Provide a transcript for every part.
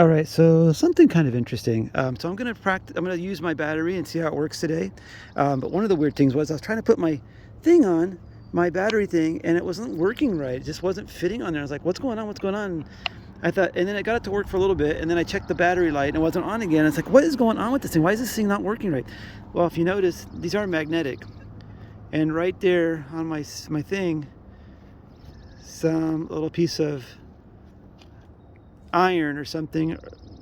All right, so something kind of interesting. So I'm gonna practice. I'm gonna use my battery and see how it works today. But one of the weird things was I was trying to put my thing on, my battery thing, and it wasn't working right. It just wasn't fitting on there. I was like, "What's going on? What's going on?" I thought, and then I got it to work for a little bit, and then I checked the battery light, and it wasn't on again. It's like, what is going on with this thing? Why is this thing not working right? Well, if you notice, these are magnetic, and right there on my thing, some little piece of iron or something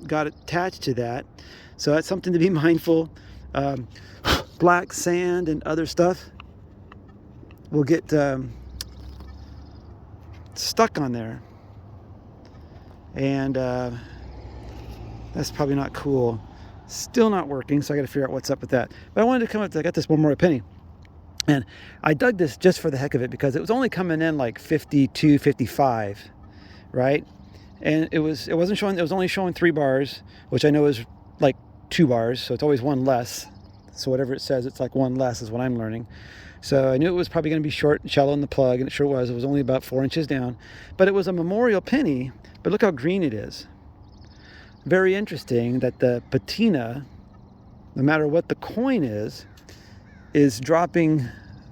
got attached to that, so that's something to be mindful. um, Black sand and other stuff will get stuck on there, and that's probably not cool. Still not working, so I got to figure out what's up with that. But I wanted to come up, I got this one more penny, and I dug this just for the heck of it because it was only coming in like 52, 55, right? And it wasn't showing, it was only showing 3 bars, which I know is like 2 bars, so it's always one less. So whatever it says, it's like one less is what I'm learning. So I knew it was probably going to be short and shallow in the plug, and it sure was. It was only about 4 inches down, but it was a memorial penny. But look how green it is. Very interesting that the patina, no matter what the coin is dropping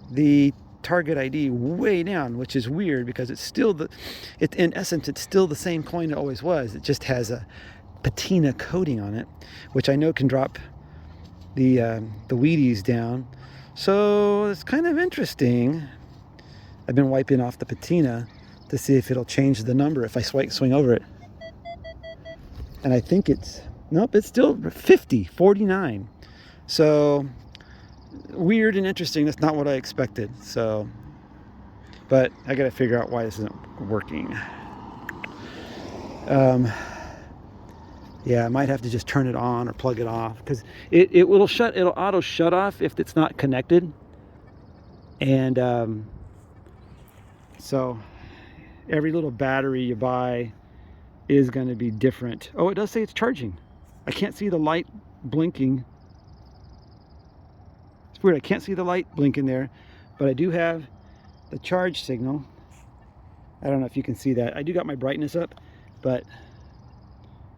the target ID way down, which is weird because it's still in essence, it's still the same coin it always was. It just has a patina coating on it, which I know can drop the Wheaties down. So it's kind of interesting. I've been wiping off the patina to see if it'll change the number if I swing over it. And I think nope, it's still 49. So weird and interesting. That's not what I expected. So, but I got to figure out why this isn't working. Yeah, I might have to just turn it on or plug it off because it'll auto shut off if it's not connected. And so every little battery you buy is going to be different. Oh, it does say it's charging. I can't see the light blinking. It's weird, I can't see the light blinking there, but I do have the charge signal. I don't know if you can see that. I do got my brightness up, but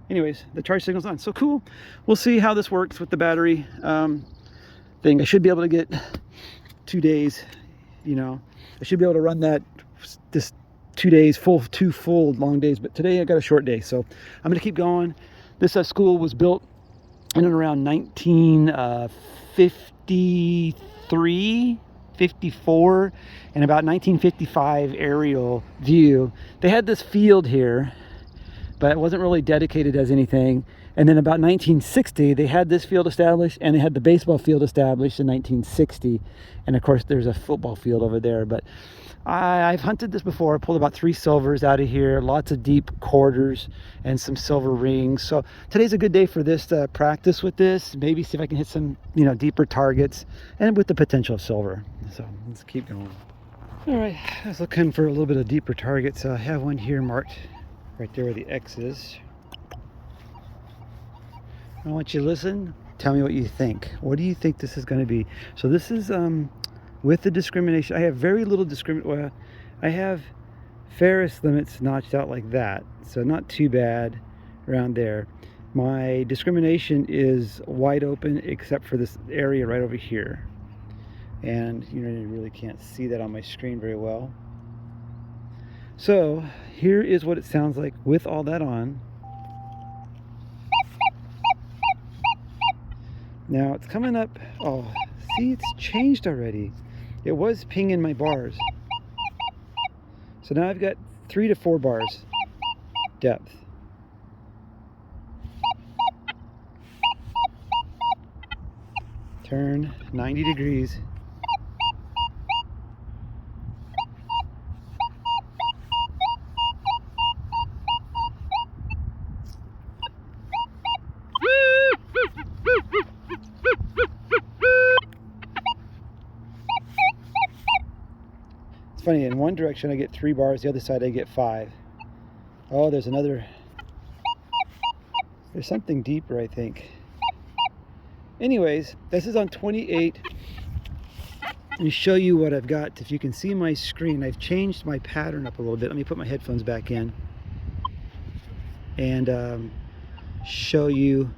anyways, the charge signal's on. So cool. We'll see how this works with the battery thing. I should be able to get 2 days, I should be able to run that this 2 days, 2 full long days, but today I got a short day, so I'm gonna keep going. This school was built in and around 1953, 54, and about 1955 aerial view. They had this field here, but it wasn't really dedicated as anything. And then about 1960, they had this field established, and they had the baseball field established in 1960. And of course, there's a football field over there. But I've hunted this before. I pulled about 3 silvers out of here, lots of deep quarters and some silver rings. So today's a good day for this to practice with this. Maybe see if I can hit some, deeper targets and with the potential of silver. So let's keep going. All right, I was looking for a little bit of deeper targets. I have one here marked right there where the X is. I want you to listen. Tell me what you think. What do you think this is going to be? So this is with the discrimination. I have very little well, I have Ferris limits notched out like that, so not too bad around there. My discrimination is wide open except for this area right over here, and you really can't see that on my screen very well. So here is what it sounds like with all that on. Now it's coming up. Oh, see, it's changed already. It was pinging my bars. So now I've got 3 to 4 bars depth. Turn 90 degrees. It's funny, in one direction I get 3 bars, the other side I get 5. Oh, there's something deeper, I think. Anyways, this is on 28. Let me show you what I've got. If you can see my screen, I've changed my pattern up a little bit. Let me put my headphones back in. And show you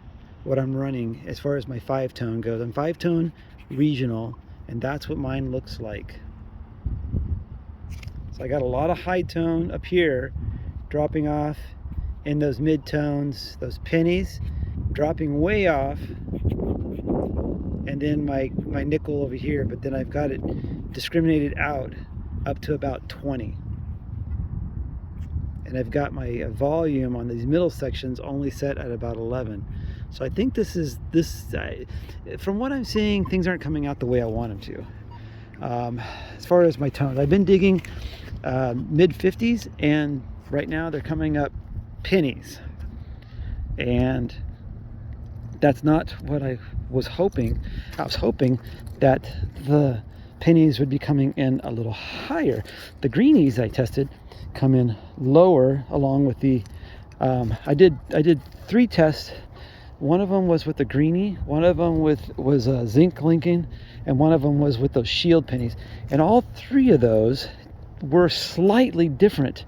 what I'm running as far as my 5-tone goes. I'm 5-tone regional, and that's what mine looks like. So I got a lot of high tone up here, dropping off in those mid-tones, those pennies, dropping way off, and then my nickel over here, but then I've got it discriminated out up to about 20. And I've got my volume on these middle sections only set at about 11. So I think from what I'm seeing, things aren't coming out the way I want them to. As far as my tones, I've been digging mid 50s, and right now they're coming up pennies. And that's not what I was hoping. I was hoping that the pennies would be coming in a little higher. The greenies I tested come in lower, along with the I did 3 tests. One of them was with the greenie, one of them was zinc linking, and one of them was with those shield pennies, and all 3 of those were slightly different.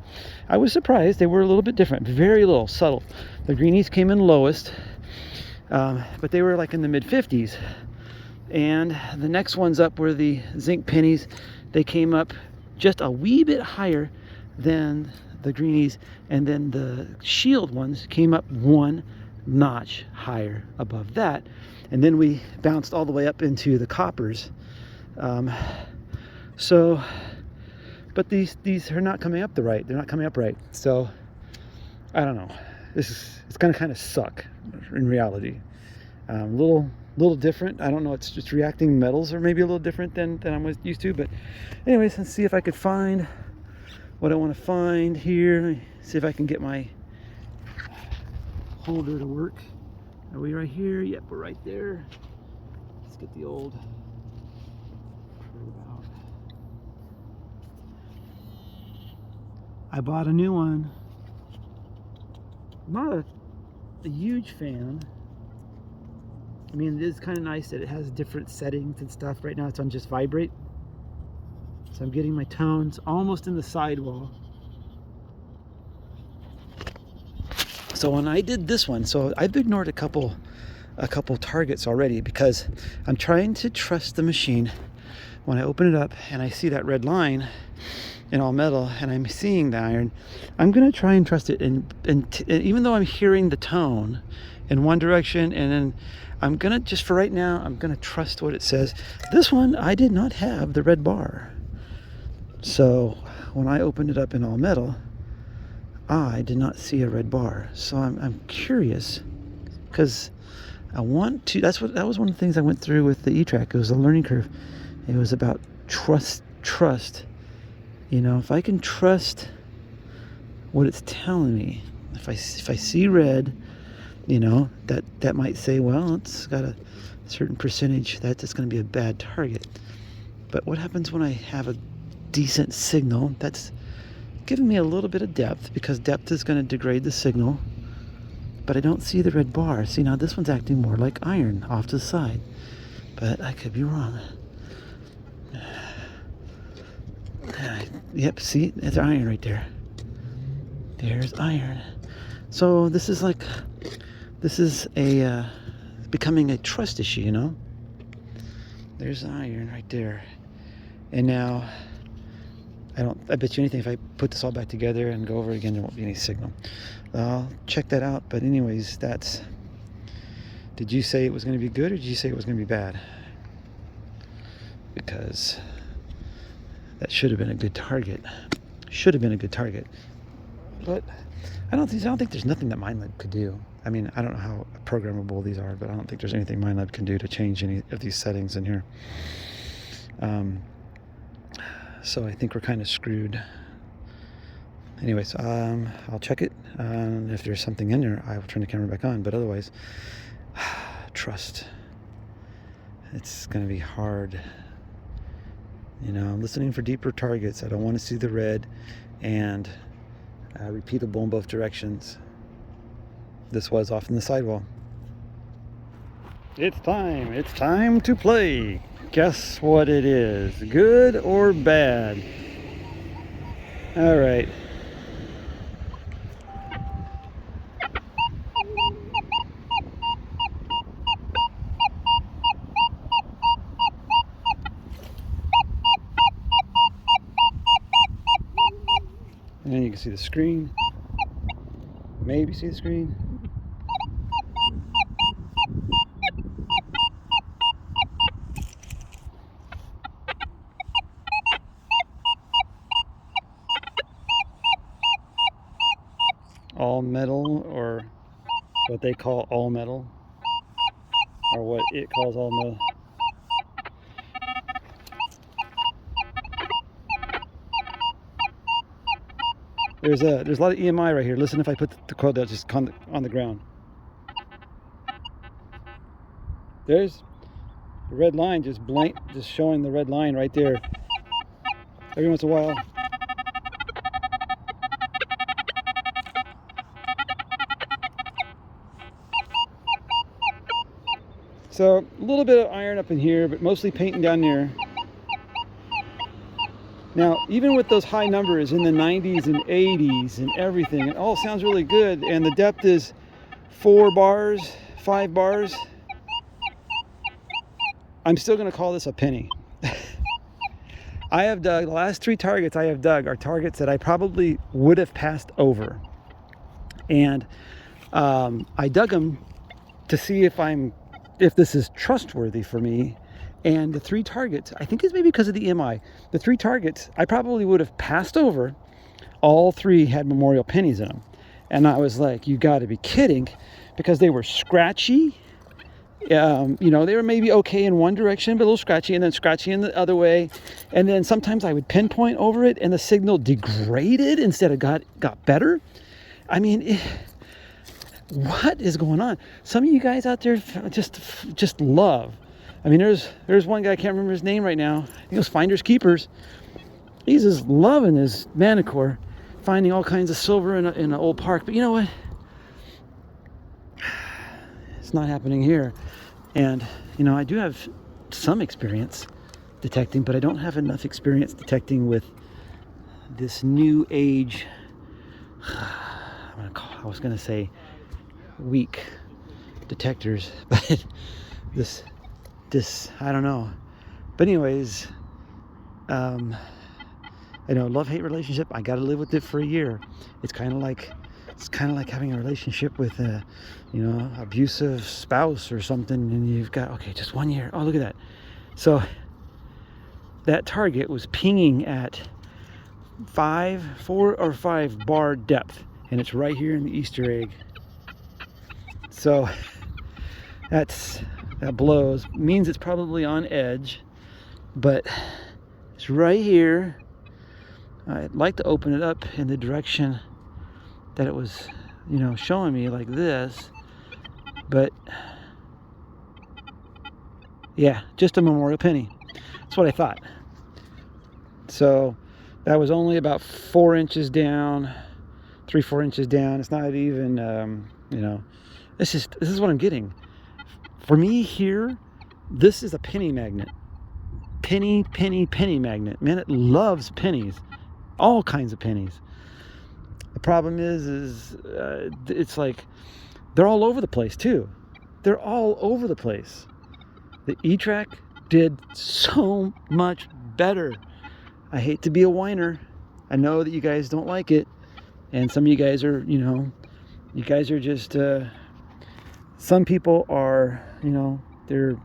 I was surprised. They were a little bit different, very little, subtle. The greenies came in lowest, but they were like in the mid 50s, and the next ones up were the zinc pennies. They came up just a wee bit higher than the greenies, and then the shield ones came up 1 notch higher above that, and then we bounced all the way up into the coppers. But these are not coming up they're not coming up right. So I don't know, it's gonna kind of suck in reality. Little different. I don't know, it's just reacting metals are maybe a little different than I'm used to. But anyways, let's see if I could find what I want to find here. See if I can get my holder to work. Are we right here? Yep, we're right there. Let's get the old probe out. I bought a new one. Not a huge fan. I mean, it is kind of nice that it has different settings and stuff. Right now it's on just vibrate. So I'm getting my tones almost in the sidewall. So when I did this one, so I've ignored a couple targets already, because I'm trying to trust the machine. When I open it up and I see that red line in all metal and I'm seeing the iron, I'm gonna try and trust it. And even though I'm hearing the tone in one direction, and then I'm gonna, just for right now, I'm gonna trust what it says. This one, I did not have the red bar. So when I opened it up in all metal, I did not see a red bar. So I'm curious, because I want to, that was one of the things I went through with the E-trac. It was a learning curve. It was about trust. You know, if I can trust what it's telling me, if I see red, you know, that might say, well, it's got a certain percentage that it's going to be a bad target. But what happens when I have a decent signal that's giving me a little bit of depth, because depth is going to degrade the signal, but I don't see the red bar. See, now this one's acting more like iron off to the side, but I could be wrong. Yep, see, there's iron right there. There's iron. So this is a becoming a trust issue, you know. There's iron right there, and now I bet you anything, if I put this all back together and go over it again, there won't be any signal. I'll check that out. But anyways, did you say it was going to be good, or did you say it was going to be bad? Because that should have been a good target. But I don't think there's nothing that MindLab could do. I mean, I don't know how programmable these are, but I don't think there's anything MindLab can do to change any of these settings in here. So I think we're kind of screwed. Anyways, I'll check it. If there's something in there, I will turn the camera back on. But otherwise, trust. It's going to be hard. You know, I'm listening for deeper targets. I don't want to see the red, and repeatable in both directions. This was off in the sidewall. It's time to play. Guess what it is, good or bad? All right. And then you can see the screen. Maybe see the screen. All metal, or what they call all metal, or what it calls all metal. There's a lot of EMI right here. Listen if I put the quote that's just on the ground. There's the red line, just showing the red line right there. Every once in a while. So a little bit of iron up in here, but mostly painting down there. Now, even with those high numbers in the 90s and 80s and everything, it all sounds really good. And the depth is 4 bars, 5 bars. I'm still going to call this a penny. I have dug, the last 3 targets I have dug are targets that I probably would have passed over. And I dug them to see if this is trustworthy for me. And the 3 targets, I think it's maybe because of the EMI, the 3 targets I probably would have passed over. All 3 had memorial pennies in them. And I was like, you got to be kidding, because they were scratchy. They were maybe okay in one direction, but a little scratchy, and then scratchy in the other way. And then sometimes I would pinpoint over it and the signal degraded instead of got better. I mean, what is going on? Some of you guys out there just love. I mean, there's one guy, I can't remember his name right now. I think it was Finders Keepers. He's just loving his Manticore, finding all kinds of silver in an old park. But you know what? It's not happening here. And, I do have some experience detecting, but I don't have enough experience detecting with this new age, I was going to say weak detectors, but this, I don't know. But anyways, love-hate relationship, I got to live with it for a year. It's kind of like having a relationship with a, abusive spouse or something, and you've got, okay, just 1 year. Oh, look at that. So that target was pinging at 4 or 5 bar depth, and it's right here in the Easter egg. So that blows. Means it's probably on edge, but it's right here. I'd like to open it up in the direction that it was, showing me, like this. But yeah, just a memorial penny. That's what I thought. So that was only about 4 inches down, 3-4 inches down. It's not even, this is what I'm getting. For me here, this is a penny magnet. Penny magnet. Man, it loves pennies. All kinds of pennies. The problem is it's like they're all over the place too. They're all over the place. The E-trac did so much better. I hate to be a whiner. I know that you guys don't like it, and some of you guys are, just. Some people are, they're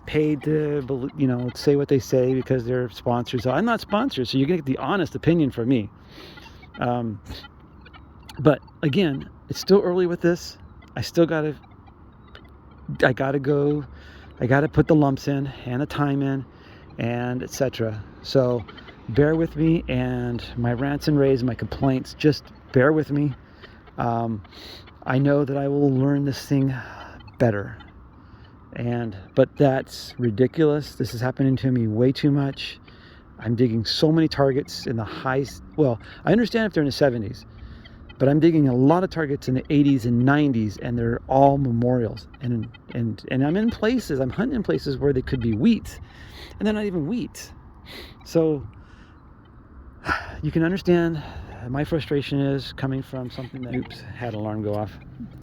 paid to, say what they say because they're sponsors. I'm not sponsored, so you're gonna get the honest opinion from me. But again, it's still early with this. I gotta put the lumps in and the time in and etc. So bear with me, and my rants and raves, my complaints, just bear with me. I know that I will learn this thing better. But that's ridiculous. This is happening to me way too much. I'm digging so many targets in the highs. Well, I understand if they're in the 70s, but I'm digging a lot of targets in the 80s and 90s, and they're all memorials. And I'm hunting in places where they could be wheat, and they're not even wheat. So you can understand my frustration is coming from something that, oops, had an alarm go off,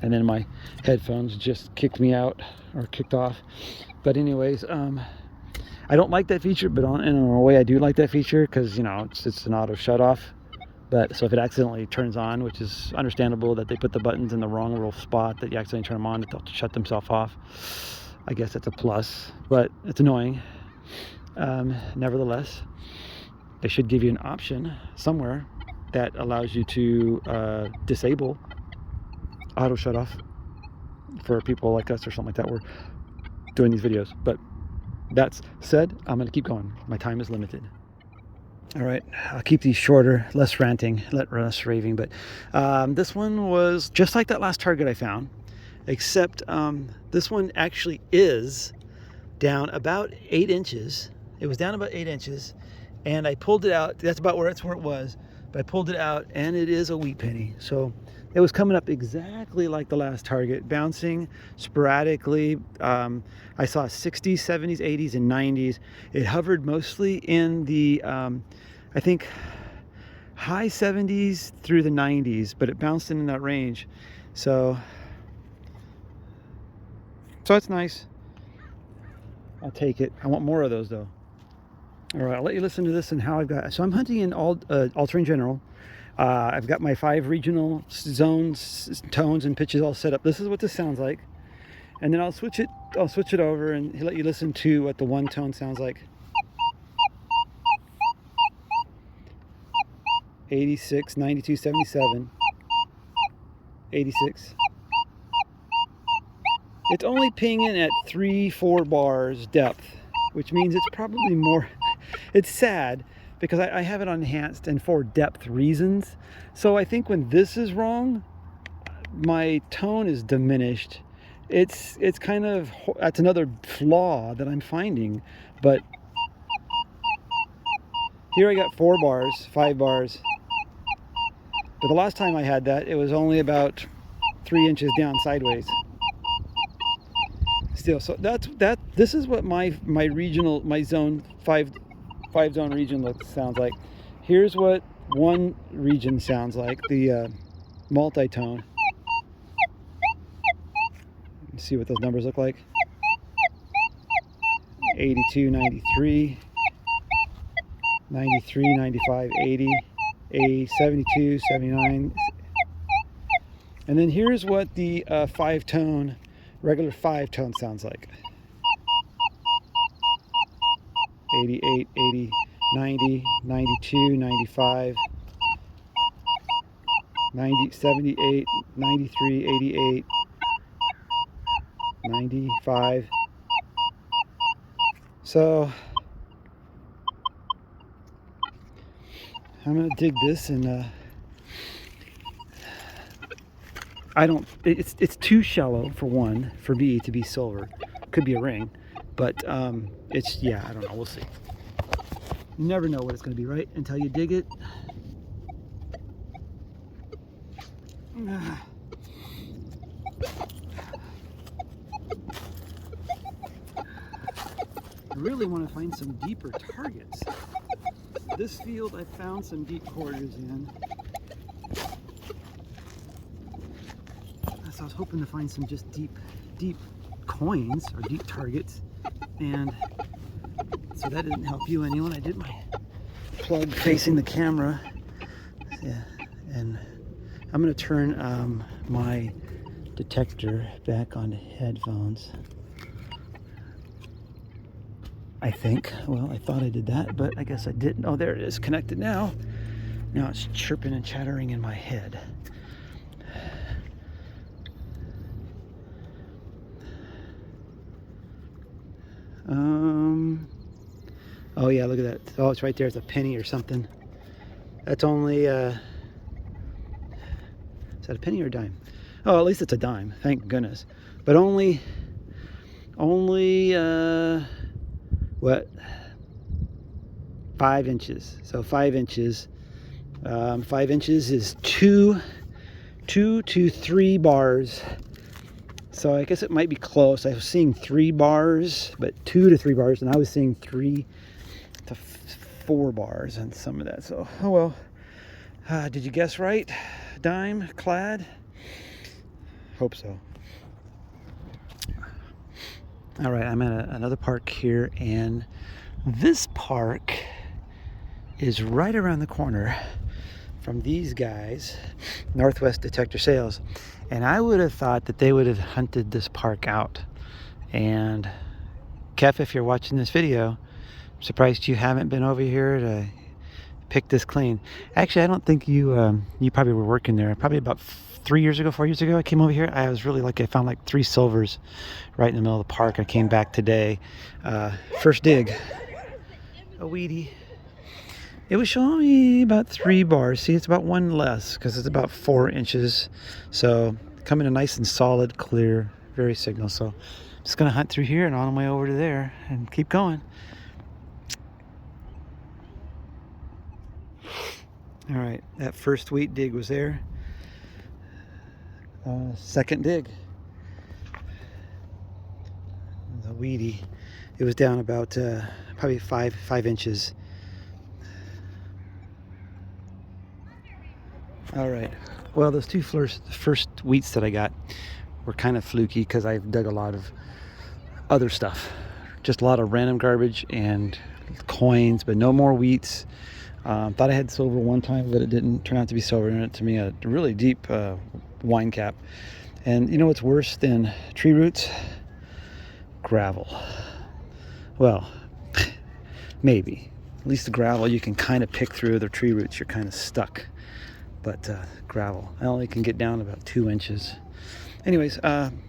and then my headphones just kicked off. But anyways, I don't like that feature, but in a way I do like that feature, because it's an auto shut off. But so if it accidentally turns on, which is understandable that they put the buttons in the wrong little spot that you accidentally turn them on, they'll shut themselves off. I guess that's a plus, but it's annoying. Nevertheless, they should give you an option somewhere that allows you to disable auto shut off for people like us or something like that. We're doing these videos. But that's said, I'm going to keep going. My time is limited. All right, I'll keep these shorter, less ranting, less raving. But this one was just like that last target I found, except this one actually is down about 8 inches. It was down about 8 inches, and I pulled it out. That's where it was. But I pulled it out, and it is a wheat penny. So it was coming up exactly like the last target, bouncing sporadically. I saw 60s, 70s, 80s, and 90s. It hovered mostly in the, I think, high 70s through the 90s, but it bounced in that range. So that's nice. I'll take it. I want more of those, though. All right, I'll let you listen to this and how I've got. So I'm hunting in all-terrain general. I've got my 5 regional zones, tones, and pitches all set up. This is what this sounds like, and then I'll switch it over and let you listen to what the one tone sounds like. 86, 92, 77, 86. It's only pinging at 3-4 bars depth, which means it's probably more. It's sad because I have it on enhanced and for depth reasons. So I think when this is wrong, my tone is diminished. It's kind of, that's another flaw that I'm finding. But here I got 4 bars, 5 bars. But the last time I had that, it was only about 3 inches down sideways. Still, so this is what my zone 5 zone region sounds like. Here's what one region sounds like, the multi-tone. Let's see what those numbers look like. 82, 93, 93, 95, 80, 72, 79. And then here's what the 5-tone, regular 5-tone sounds like. 88, 80, 90, 92, 95, 90, 78, 93, 88, 95. So I'm gonna dig this, and it's too shallow for me to be silver. Could be a ring, but yeah, I don't know, we'll see. You never know what it's gonna be, right, until you dig it. I really want to find some deeper targets. This field I found some deep quarters in. So I was hoping to find some just deep coins or deep targets, and so that didn't help you any when I did my plug facing the camera. Yeah, and I'm gonna turn my detector back on headphones. I think. Well, I thought I did that, but I guess I didn't. Oh, there it is, connected now. Now it's chirping and chattering in my head. Oh yeah, look at that. Oh, it's right there. It's a penny or something. That's only, is that a penny or a dime? Oh, at least it's a dime. Thank goodness. But only, what? 5 inches. So 5 inches. 5 inches is 2 to 3 bars. So I guess it might be close. I was seeing 3 bars, but 2 to 3 bars, and I was seeing 3 to 4 bars and some of that. So, oh well. Did you guess right? Dime clad? Hope so. All right, I'm at another park here, and this park is right around the corner from these guys, Northwest Detector Sales. And I would have thought that they would have hunted this park out. And Kef, if you're watching this video, I'm surprised you haven't been over here to pick this clean. Actually, I don't think you you probably were working there. Probably about 4 years ago, I came over here. I was really lucky. I found like 3 silvers right in the middle of the park. I came back today. First dig. A weedy. It was showing me about 3 bars. See, it's about 1 less because it's about 4 inches. So coming in nice and solid, clear, very signal. So I'm just gonna hunt through here and on my way over to there and keep going. All right, that first wheat dig was there. Second dig. The weedy. It was down about probably 5 inches. All right. Well, those 2 first wheats that I got were kind of fluky because I've dug a lot of other stuff. Just a lot of random garbage and coins, but no more wheats. Thought I had silver one time, but it didn't turn out to be silver. And it to me a really deep wine cap. And you know what's worse than tree roots? Gravel. Well, maybe. At least the gravel you can kind of pick through. The tree roots you're kind of stuck. But gravel, I only can get down about 2 inches. Anyways,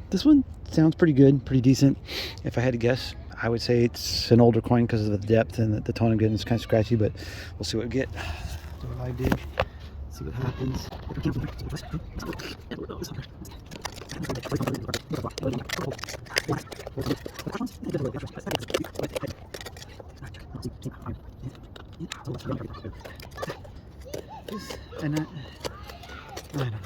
this one sounds pretty good, pretty decent. If I had to guess, I would say it's an older coin because of the depth and the tone I'm getting is kind of scratchy, but we'll see what we get. Do a live dig, see what happens. And I don't know.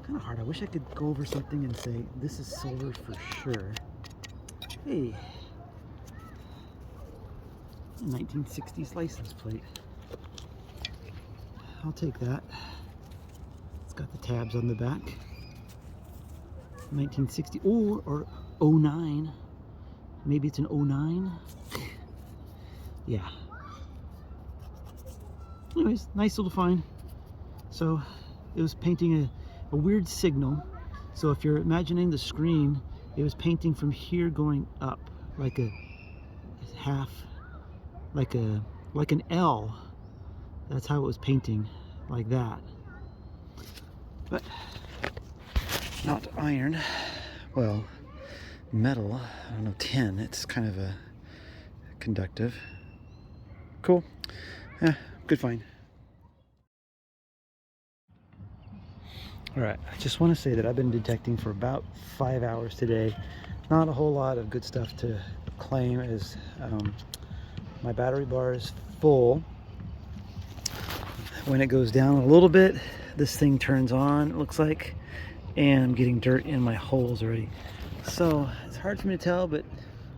Kind of hard. I wish I could go over something and say this is silver for sure. Hey, 1960s license plate. I'll take that. It's got the tabs on the back. 1960 or 09. Maybe it's an 09. Yeah. Anyways, nice little find. So it was painting a weird signal. So if you're imagining the screen, it was painting from here going up like a half, like an L. That's how it was painting, like that. But not iron. Well, metal. I don't know, tin. It's kind of a conductive. Cool. Yeah, good find. All right, I just want to say that I've been detecting for about 5 hours today. Not a whole lot of good stuff to claim as my battery bar is full. When it goes down a little bit, this thing turns on, it looks like, and I'm getting dirt in my holes already. So it's hard for me to tell, but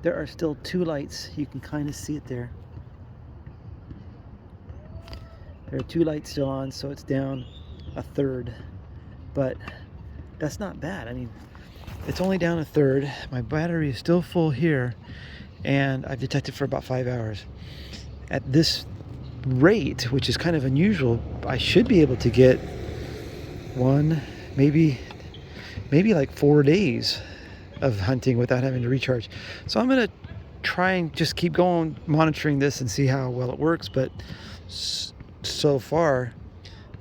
there are still 2 lights. You can kind of see it there. There are 2 lights still on, so it's down a third. But that's not bad. I mean, it's only down a third. My battery is still full here, and I've detected for about 5 hours. At this rate, which is kind of unusual, I should be able to get one, maybe like 4 days of hunting without having to recharge. So I'm gonna try and just keep going, monitoring this and see how well it works. But so far,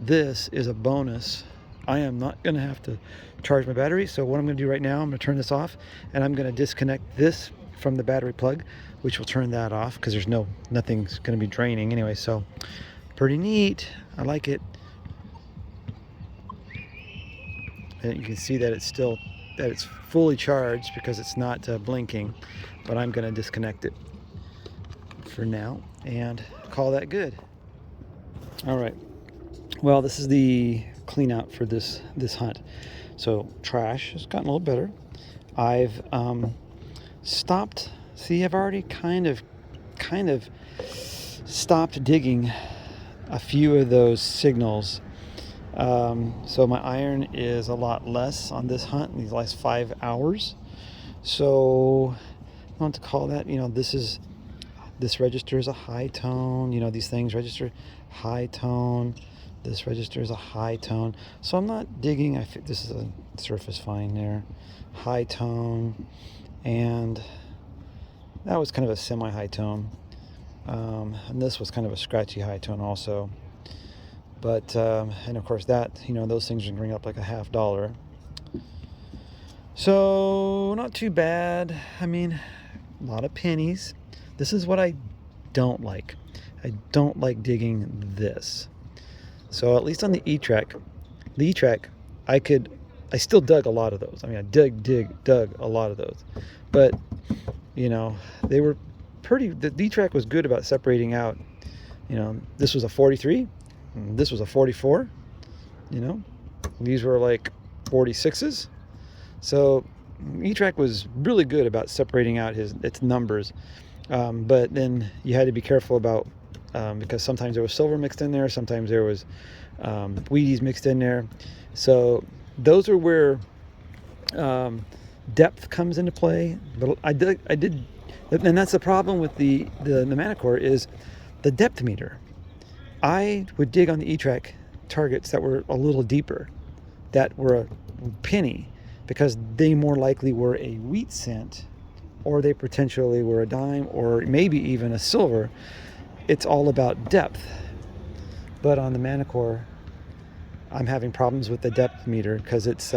this is a bonus. I am not going to have to charge my battery. So what I'm going to do right now, I'm going to turn this off and I'm going to disconnect this from the battery plug, which will turn that off because there's nothing's going to be draining anyway. So pretty neat. I like it. And you can see that it's fully charged because it's not blinking, but I'm going to disconnect it for now and call that good. All right. Well, this is the clean out for this hunt. So trash has gotten a little better. I've stopped. See, I've already kind of stopped digging a few of those signals. So my iron is a lot less on this hunt in these last 5 hours. So I don't want to call that, this register is a high tone, these things register high tone, This register is a high tone, so I'm not digging. This is a surface fine there, high tone, and that was kind of a semi-high tone, and this was kind of a scratchy high tone also. But and of course that, those things are going up like $50. So not too bad. I mean, a lot of pennies. This is what I don't like. I don't like digging this. So at least on the E-trac, I still dug a lot of those. I mean, I dug a lot of those. But, they were the E-trac was good about separating out. This was a 43, and this was a 44, these were like 46s. So E-trac was really good about separating out its numbers. But then you had to be careful about, because sometimes there was silver mixed in there, sometimes there was Wheaties mixed in there. So those are where depth comes into play. But I did, and that's the problem with the Manticore is the depth meter. I would dig on the E-trac targets that were a little deeper, that were a penny, because they more likely were a wheat cent, or they potentially were a dime, or maybe even a silver. It's all about depth. But on the Manticore, I'm having problems with the depth meter because it's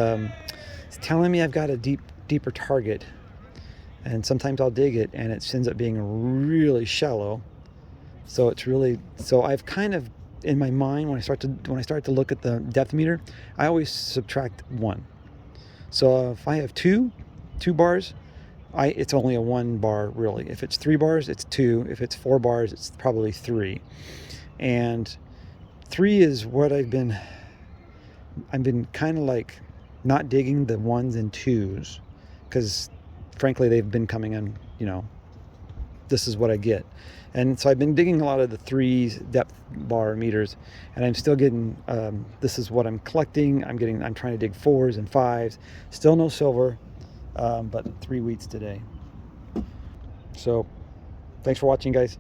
telling me I've got a deeper target, and sometimes I'll dig it and it ends up being really shallow. So I've kind of, in my mind, when I start to look at the depth meter, I always subtract 1. So if I have two bars, it's only a 1 bar really. If it's 3 bars, it's 2. If it's 4 bars, it's probably 3. And 3 is what I've been kind of like not digging the 1s and 2s, because frankly they've been coming in, this is what I get. And so I've been digging a lot of the 3s depth bar meters, and I'm still getting, this is what I'm collecting. I'm trying to dig 4s and 5s, still no silver, but 3 wheats today. So thanks for watching, guys.